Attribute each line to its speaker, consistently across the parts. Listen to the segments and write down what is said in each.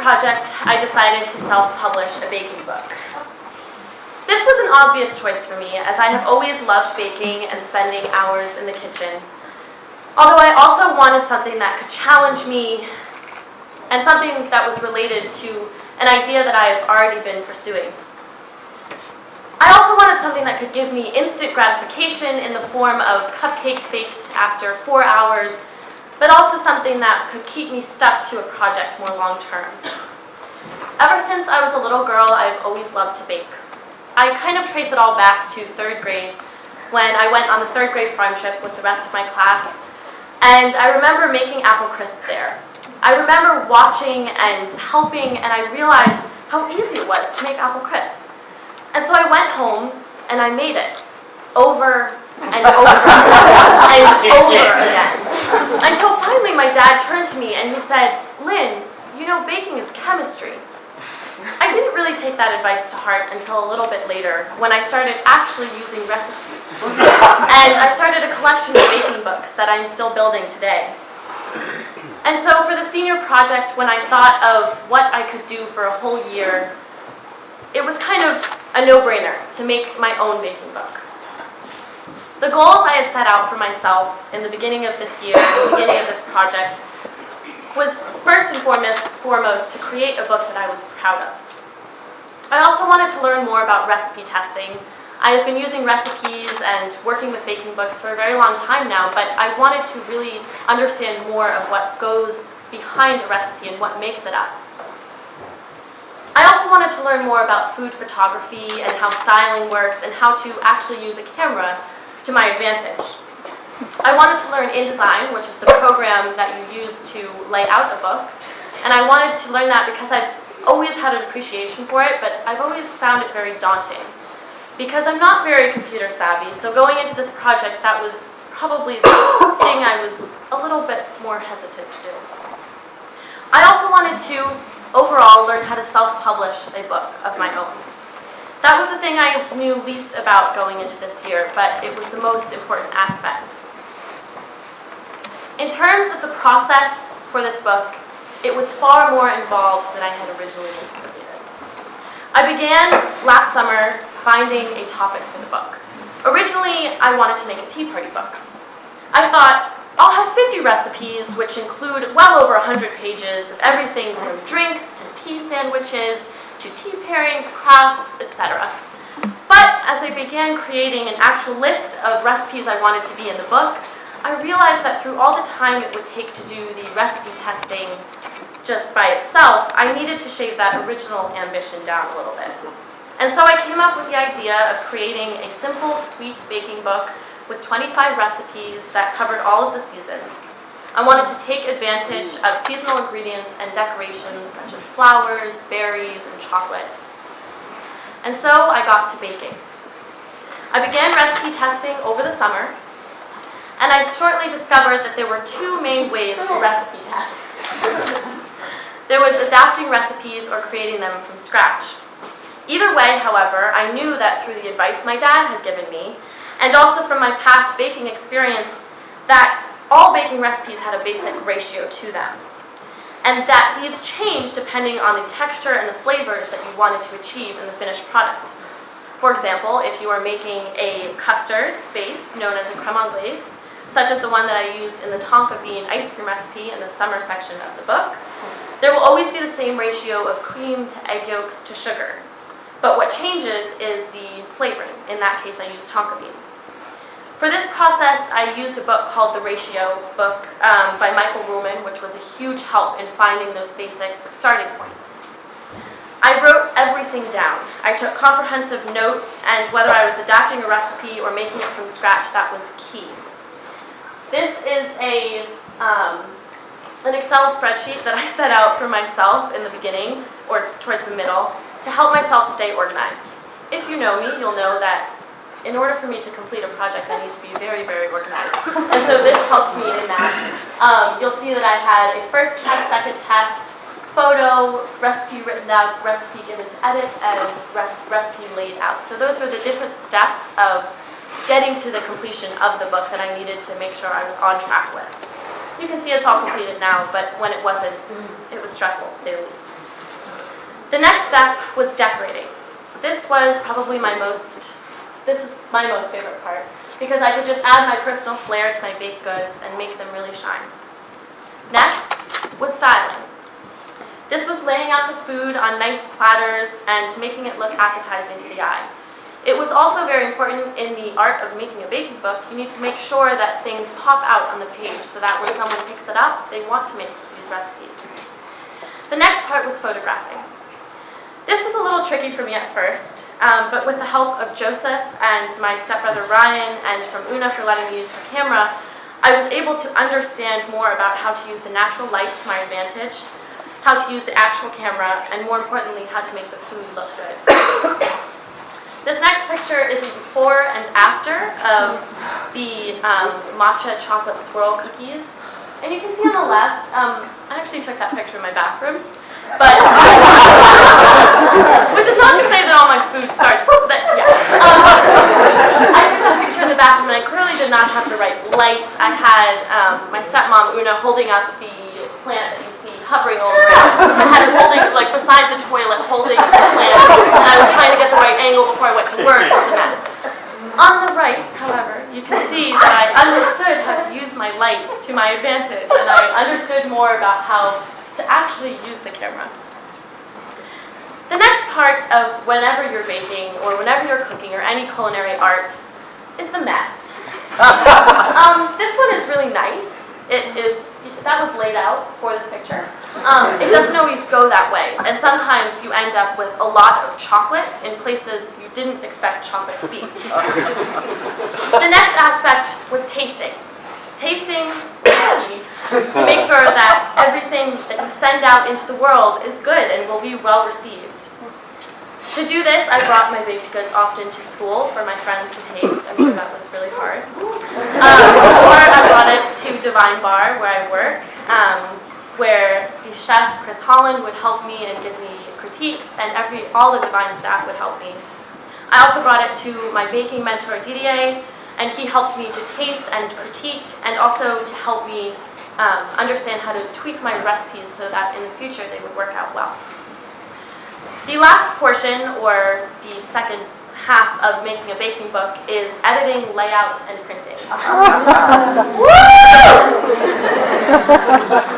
Speaker 1: project, I decided to self-publish a baking book. This was an obvious choice for me, as I have always loved baking and spending hours in the kitchen. Although I also wanted something that could challenge me and something that was related to an idea that I have already been pursuing. I also wanted something that could give me instant gratification in the form of cupcakes baked after 4 hours, but also something that could keep me stuck to a project more long-term. Ever since I was a little girl, I've always loved to bake. I kind of trace it all back to 3rd grade, when I went on the 3rd grade farm trip with the rest of my class, and I remember making apple crisp there. I remember watching and helping, and I realized how easy it was to make apple crisp. And so I went home, and I made it, over and over and over again, until finally my dad turned to me and he said, "Lynn, you know baking is chemistry." I didn't really take that advice to heart until a little bit later, when I started actually using recipes. And I started a collection of baking books that I'm still building today. And so for the senior project, when I thought of what I could do for a whole year, it was kind of a no-brainer to make my own baking book. The goals I had set out for myself in the beginning of this year, the beginning of this project, was first and foremost to create a book that I was proud of. I also wanted to learn more about recipe testing. I have been using recipes and working with baking books for a very long time now, but I wanted to really understand more of what goes behind a recipe and what makes it up. I also wanted to learn more about food photography and how styling works and how to actually use a camera to my advantage. I wanted to learn InDesign, which is the program that you use to lay out a book, and I wanted to learn that because I've always had an appreciation for it, but I've always found it very daunting because I'm not very computer savvy, so going into this project, that was probably the thing I was a little bit more hesitant to do. I also wanted to, overall, learn how to self-publish a book of my own. That was the thing I knew least about going into this year, but it was the most important aspect. In terms of the process for this book, it was far more involved than I had originally anticipated. I began last summer finding a topic for the book. Originally, I wanted to make a tea party book. I thought, I'll have 50 recipes, which include well over 100 pages of everything from drinks to tea sandwiches, to tea pairings, crafts, etc. But as I began creating an actual list of recipes I wanted to be in the book, I realized that through all the time it would take to do the recipe testing just by itself, I needed to shave that original ambition down a little bit. And so I came up with the idea of creating a simple, sweet baking book with 25 recipes that covered all of the seasons. I wanted to take advantage of seasonal ingredients and decorations such as flowers, berries, and chocolate. And so I got to baking. I began recipe testing over the summer, and I shortly discovered that there were 2 main ways to recipe test. There was adapting recipes or creating them from scratch. Either way, however, I knew that through the advice my dad had given me, and also from my past baking experience, that all baking recipes had a basic ratio to them, and that these changed depending on the texture and the flavors that you wanted to achieve in the finished product. For example, if you are making a custard base known as a crème anglaise, such as the one that I used in the tonka bean ice cream recipe in the summer section of the book, there will always be the same ratio of cream to egg yolks to sugar. But what changes is the flavoring. In that case, I used tonka bean. For this process, I used a book called The Ratio book by Michael Ruhlman, which was a huge help in finding those basic starting points. I wrote everything down. I took comprehensive notes, and whether I was adapting a recipe or making it from scratch, that was key. This is an Excel spreadsheet that I set out for myself in the beginning, or towards the middle, to help myself stay organized. If you know me, you'll know that in order for me to complete a project, I need to be very, very organized. And so this helped me in that. You'll see that I had a first test, second test, photo, recipe written up, recipe given to edit, and recipe laid out. So those were the different steps of getting to the completion of the book that I needed to make sure I was on track with. You can see it's all completed now, but when it wasn't, it was stressful, to say the least. The next step was decorating. This was my most favorite part, because I could just add my personal flair to my baked goods and make them really shine. Next was styling. This was laying out the food on nice platters and making it look appetizing to the eye. It was also very important in the art of making a baking book. You need to make sure that things pop out on the page so that when someone picks it up, they want to make these recipes. The next part was photographing. This was a little tricky for me at first, but with the help of Joseph and my stepbrother Ryan and from Una for letting me use her camera, I was able to understand more about how to use the natural light to my advantage, how to use the actual camera, and more importantly, how to make the food look good. This next picture is a before and after of the Matcha chocolate swirl cookies. And you can see on the left, I actually took that picture in my bathroom, but, which is not to say that all my food starts, but yeah. I took that picture in the bathroom and I clearly did not have the right light. I had my stepmom, Una, holding up the plant that you see hovering over it. I had it holding, like, beside the toilet, holding the plant, and I was trying to get the right angle before I went to work. It was a mess. On the right, however, you can see that I understood how to use my light to my advantage, and I understood more about how to actually use the camera. The next part of whenever you're baking, or whenever you're cooking, or any culinary art, is the mess. This one is really nice. That was laid out for this picture. It doesn't always go that way, and sometimes you end up with a lot of chocolate in places you didn't expect chocolate to be. The next aspect was tasting. Tasting is key to make sure that everything that you send out into the world is good and will be well received. To do this, I brought my baked goods often to school for my friends to taste. I'm sure that was really hard. Or I brought it to Divine Bar, where I work, where the chef, Chris Holland, would help me and give me critiques, and all the Divine staff would help me. I also brought it to my baking mentor, Didier, and he helped me to taste and critique, and also to help me understand how to tweak my recipes so that in the future they would work out well. The last portion, or the second half of making a baking book, is editing, layout, and printing.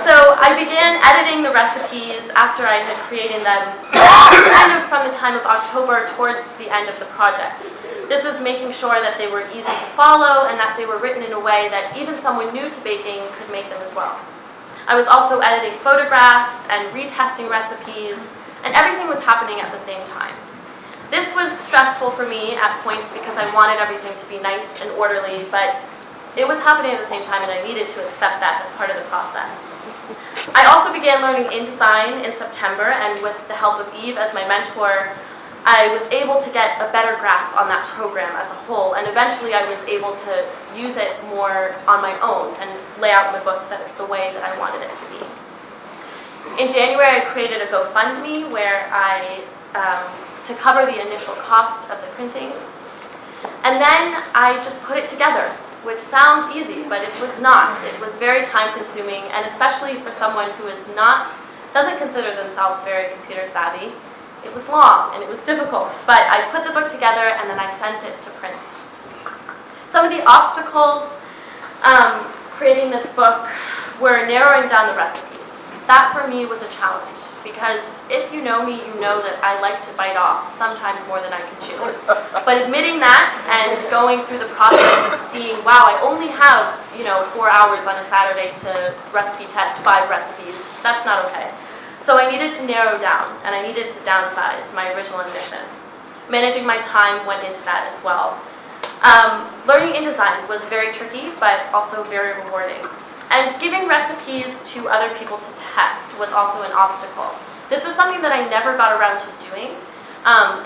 Speaker 1: So I began editing the recipes after I had created them, kind of from the time of October towards the end of the project. This was making sure that they were easy to follow and that they were written in a way that even someone new to baking could make them as well. I was also editing photographs and retesting recipes, and everything was happening at the same time. This was stressful for me at points because I wanted everything to be nice and orderly, but it was happening at the same time and I needed to accept that as part of the process. I also began learning InDesign in September, and with the help of Eve as my mentor, I was able to get a better grasp on that program as a whole, and eventually I was able to use it more on my own and lay out my book the way that I wanted it to be. In January, I created a GoFundMe where to cover the initial cost of the printing. And then I just put it together, which sounds easy, but it was not. It was very time-consuming, and especially for someone who doesn't consider themselves very computer savvy, it was long and it was difficult. But I put the book together and then I sent it to print. Some of the obstacles creating this book were narrowing down the recipes. That for me was a challenge, because if you know me, you know that I like to bite off, sometimes more than I can chew. But admitting that and going through the process of seeing, wow, I only have 4 hours on a Saturday to recipe test 5 recipes, that's not okay. So I needed to narrow down, and I needed to downsize my original ambition. Managing my time went into that as well. Learning InDesign was very tricky, but also very rewarding. And giving recipes to other people to test was also an obstacle. This was something that I never got around to doing,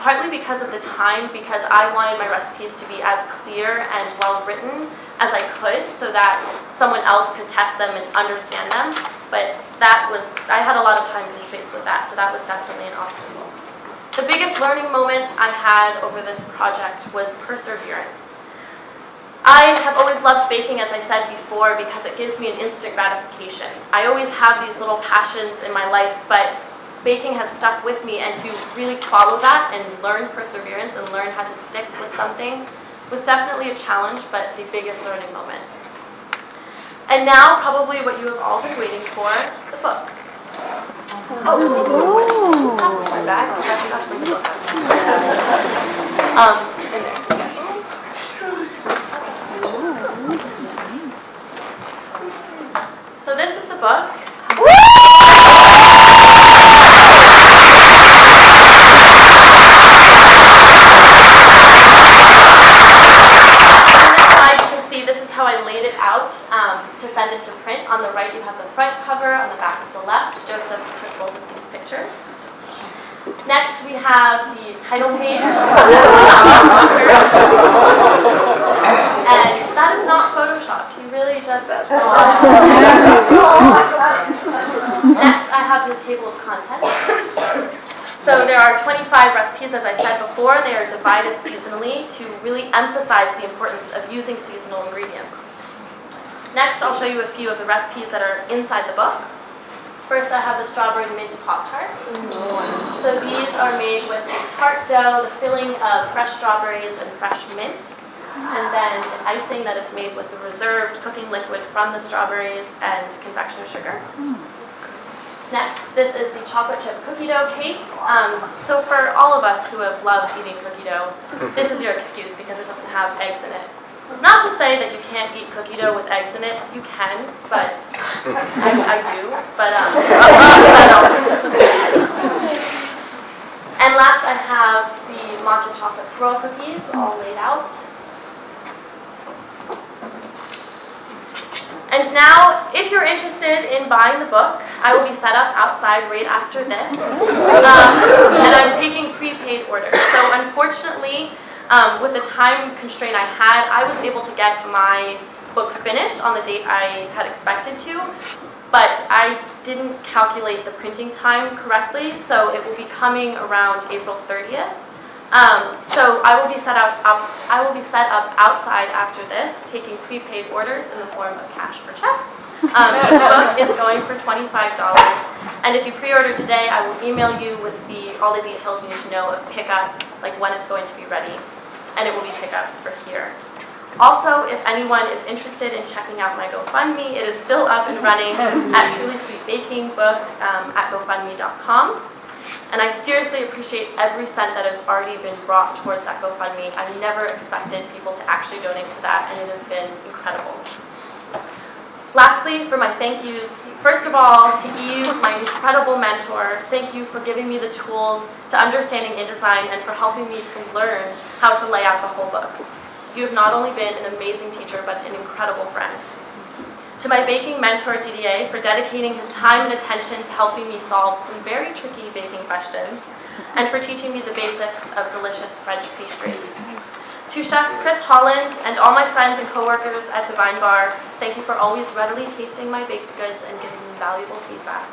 Speaker 1: partly because of the time, because I wanted my recipes to be as clear and well written as I could so that someone else could test them and understand them. But I had a lot of time constraints with that, so that was definitely an obstacle. The biggest learning moment I had over this project was perseverance. I have always loved baking, as I said before, because it gives me an instant gratification. I always have these little passions in my life, but baking has stuck with me, and to really follow that and learn perseverance and learn how to stick with something was definitely a challenge, but the biggest learning moment. And now, probably what you have all been waiting for, the book. Oh, my bag. I forgot to bring the book out. In there. So this is the book. To send it to print. On the right you have the front cover, on the back is the left. Joseph took both of these pictures. Next we have the title page. And that is not photoshopped. You really just Next I have the table of contents. So there are 25 recipes, as I said before. They are divided seasonally to really emphasize the importance of using seasonal ingredients. Next, I'll show you a few of the recipes that are inside the book. First, I have the strawberry mint Pop-Tarts. So these are made with a tart dough, the filling of fresh strawberries and fresh mint, and then an icing that is made with the reserved cooking liquid from the strawberries and confectioner sugar. Next, this is the chocolate chip cookie dough cake. So for all of us who have loved eating cookie dough, this is your excuse because it doesn't have eggs in it. Not to say that you can't eat cookie dough with eggs in it. You can, but I do. But and last, I have the matcha chocolate swirl cookies all laid out. And now, if you're interested in buying the book, I will be set up outside right after this, and I'm taking prepaid orders. So unfortunately, with the time constraint I had, I was able to get my book finished on the date I had expected to, but I didn't calculate the printing time correctly, so it will be coming around April 30th. So I will be set up outside after this, taking prepaid orders in the form of cash for check. Each book is going for $25, and if you pre-order today, I will email you with all the details you need to know of pickup, like when it's going to be ready. And it will be picked up for here. Also, if anyone is interested in checking out my GoFundMe, it is still up and running at Truly Sweet Baking Book at GoFundMe.com. And I seriously appreciate every cent that has already been brought towards that GoFundMe. I never expected people to actually donate to that, and it has been incredible. Lastly, for my thank yous, first of all, to Eve, my incredible mentor, thank you for giving me the tools to understanding InDesign and for helping me to learn how to lay out the whole book. You have not only been an amazing teacher, but an incredible friend. To my baking mentor, Didier, for dedicating his time and attention to helping me solve some very tricky baking questions, and for teaching me the basics of delicious French pastry. To Chef Chris Holland and all my friends and coworkers at Divine Bar, thank you for always readily tasting my baked goods and giving me valuable feedback.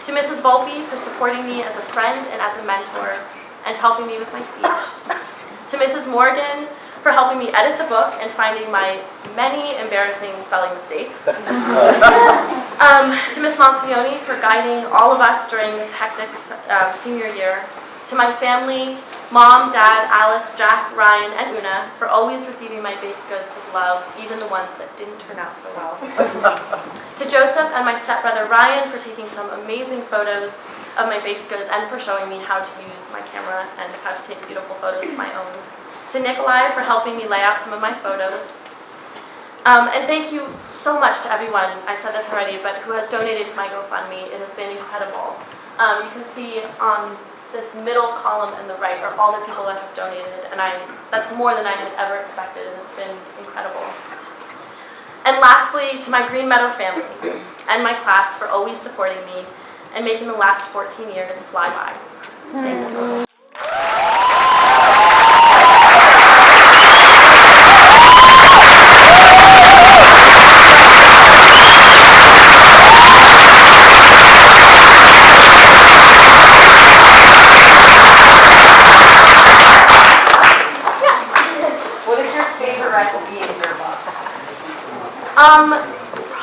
Speaker 1: To Mrs. Volpe for supporting me as a friend and as a mentor and helping me with my speech. To Mrs. Morgan for helping me edit the book and finding my many embarrassing spelling mistakes. To Ms. Montagnoni for guiding all of us during this hectic senior year. To my family, Mom, Dad, Alice, Jack, Ryan, and Una, for always receiving my baked goods with love, even the ones that didn't turn out so well. To Joseph and my stepbrother Ryan for taking some amazing photos of my baked goods and for showing me how to use my camera and how to take beautiful photos of my own. To Nikolai for helping me lay out some of my photos. And thank you so much to everyone, I said this already, but who has donated to my GoFundMe. It has been incredible. You can see on this middle column in the right are all the people that have donated, and that's more than I had ever expected, and it's been incredible. And lastly, to my Green Meadow family and my class for always supporting me and making the last 14 years fly by. Thank you.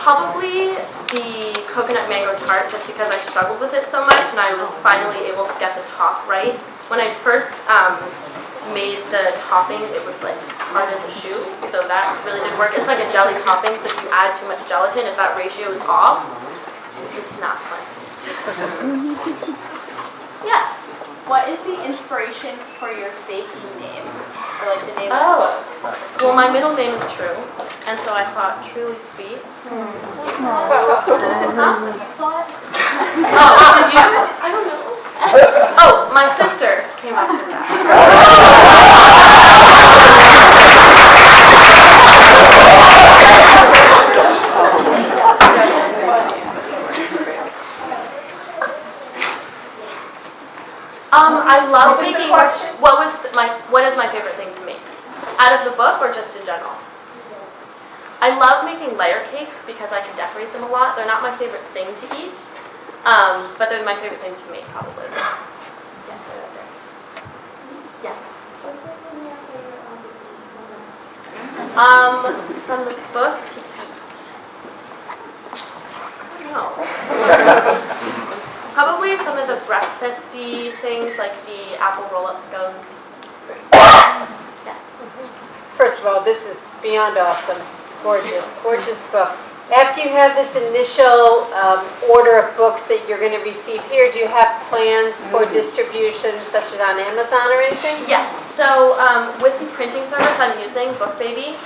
Speaker 1: Probably the coconut mango tart, just because I struggled with it so much and I was finally able to get the top right. When I first made the topping, it was like hard as a shoe, so that really didn't work. It's like a jelly topping, so if you add too much gelatin, if that ratio is off, it's not fun. Yeah.
Speaker 2: What is the inspiration for your baking name? Or like the name of the book?
Speaker 1: Well, my middle name is True, and so I thought Truly Sweet.
Speaker 2: Huh?
Speaker 1: Oh, did you? I don't know. Oh, my sister came up with that. I love baking. What is my favorite thing to make? Out of the book or just in general? I love making layer cakes because I can decorate them a lot. They're not my favorite thing to eat, but they're my favorite thing to make probably. Yes, right there. Yeah. From the book to eat. I don't know. Probably some of the breakfasty things like the apple roll-up scones. Yes.
Speaker 3: First of all, this is beyond awesome. Gorgeous, gorgeous book. After you have this initial order of books that you're going to receive here, do you have plans for distribution such as on Amazon or anything?
Speaker 1: Yes. So with the printing service I'm using, BookBaby,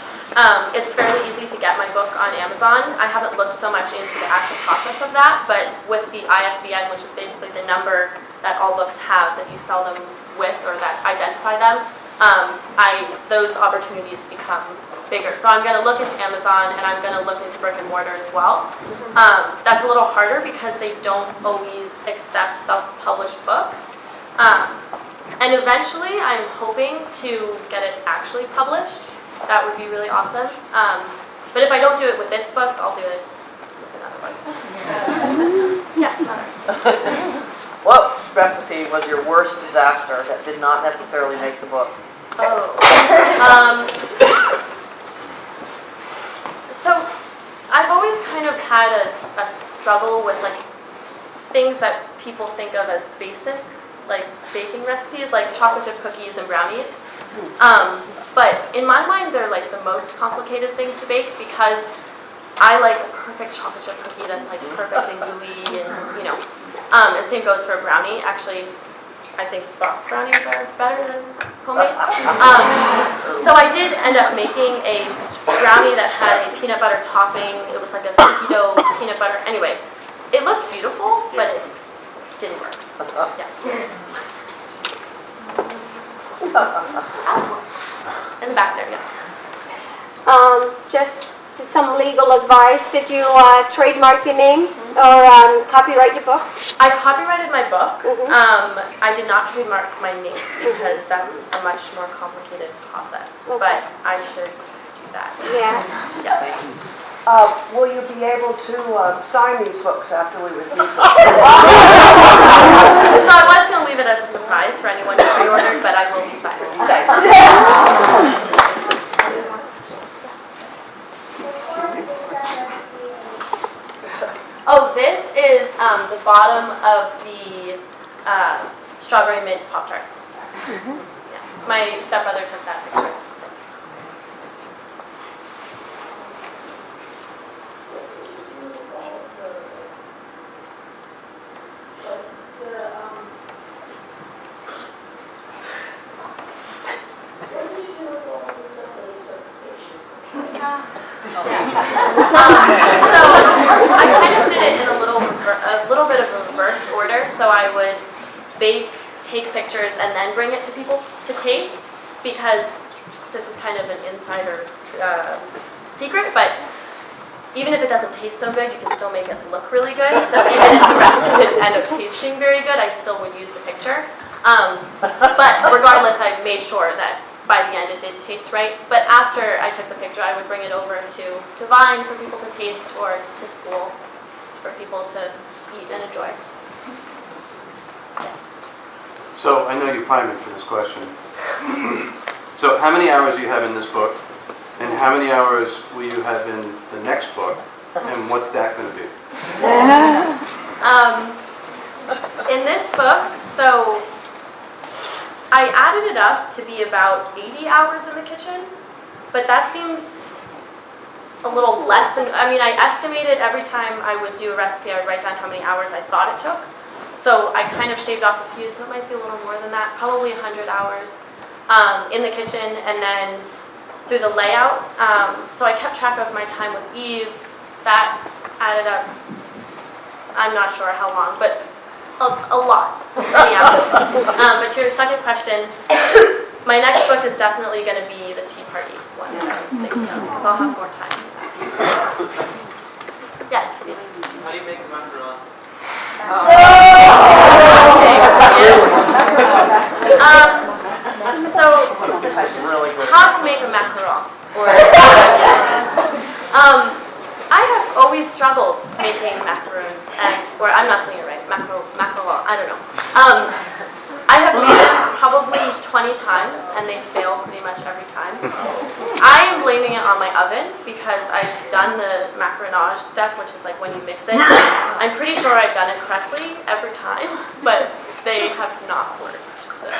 Speaker 1: it's fairly easy to get my book on Amazon. I haven't looked so much into the actual process of that, but with the ISBN, which is basically the number that all books have that you sell them with or that identify them, those opportunities become bigger. So I'm going to look into Amazon and I'm going to look into brick and mortar as well. That's a little harder because they don't always accept self-published books. And eventually I'm hoping to get it actually published. That would be really awesome. But if I don't do it with this book, I'll do it with another one. Yes, another.
Speaker 4: What recipe was your worst disaster that did not necessarily make the book?
Speaker 1: Oh. So I've always kind of had a struggle with like things that people think of as basic, like baking recipes, like chocolate chip cookies and brownies. But in my mind, they're like the most complicated thing to bake because I like a perfect chocolate chip cookie that's like perfect and gooey and, you know. And same goes for a brownie. Actually, I think box brownies are better than homemade. So I did end up making a brownie that had a peanut butter topping. It was like a cookie dough peanut butter. Anyway, it looked beautiful, but it didn't work. Yeah. In the back there, yeah.
Speaker 5: Just some legal advice. Did you trademark your name or copyright your book?
Speaker 1: I copyrighted my book. I did not trademark my name because that's a much more complicated process. But I should do that.
Speaker 5: Yeah.
Speaker 1: Yeah.
Speaker 6: Will you be able to sign these books after we receive them?
Speaker 1: So I was going to leave it as a surprise for anyone who pre-ordered, but I will be signing. Oh, this is the bottom of the strawberry mint Pop-Tarts. Yeah. My stepbrother took that picture. So I kind of did it in a little bit of a reverse order. So I would bake, take pictures, and then bring it to people to taste because this is kind of an insider secret. But even if it doesn't taste so good, you can still make it look really good. So even if the recipe didn't end up tasting very good, I still would use the picture. But regardless, I made sure that by the end it did taste right. But after I took the picture, I would bring it over to Vine for people to taste or to school for people to eat and enjoy. Yes.
Speaker 7: So I know you primed me for this question. So how many hours do you have in this book? And how many hours will you have in the next book? And what's that gonna be?
Speaker 1: In this book, so I added it up to be about 80 hours in the kitchen, but that seems a little less than, I mean, I estimated every time I would do a recipe, I would write down how many hours I thought it took. So I kind of shaved off a few, so it might be a little more than that, probably 100 hours in the kitchen, and then through the layout. So I kept track of my time with Eve. That added up, I'm not sure how long, but a lot. But to your second question, my next book is definitely going to be the tea party one that I was thinking of, because I'll have more time. Yes, please.
Speaker 8: How do you make a macaron?
Speaker 1: So,
Speaker 4: Really good.
Speaker 1: how to make a macaron? I have always struggled making macaroons, or I'm not saying it right, macaron, I don't know. I have made them probably 20 times, and they fail pretty much every time. I am blaming it on my oven, because I've done the macaronage step, which is like when you mix it. I'm pretty sure I've done it correctly every time, but they have not worked, so.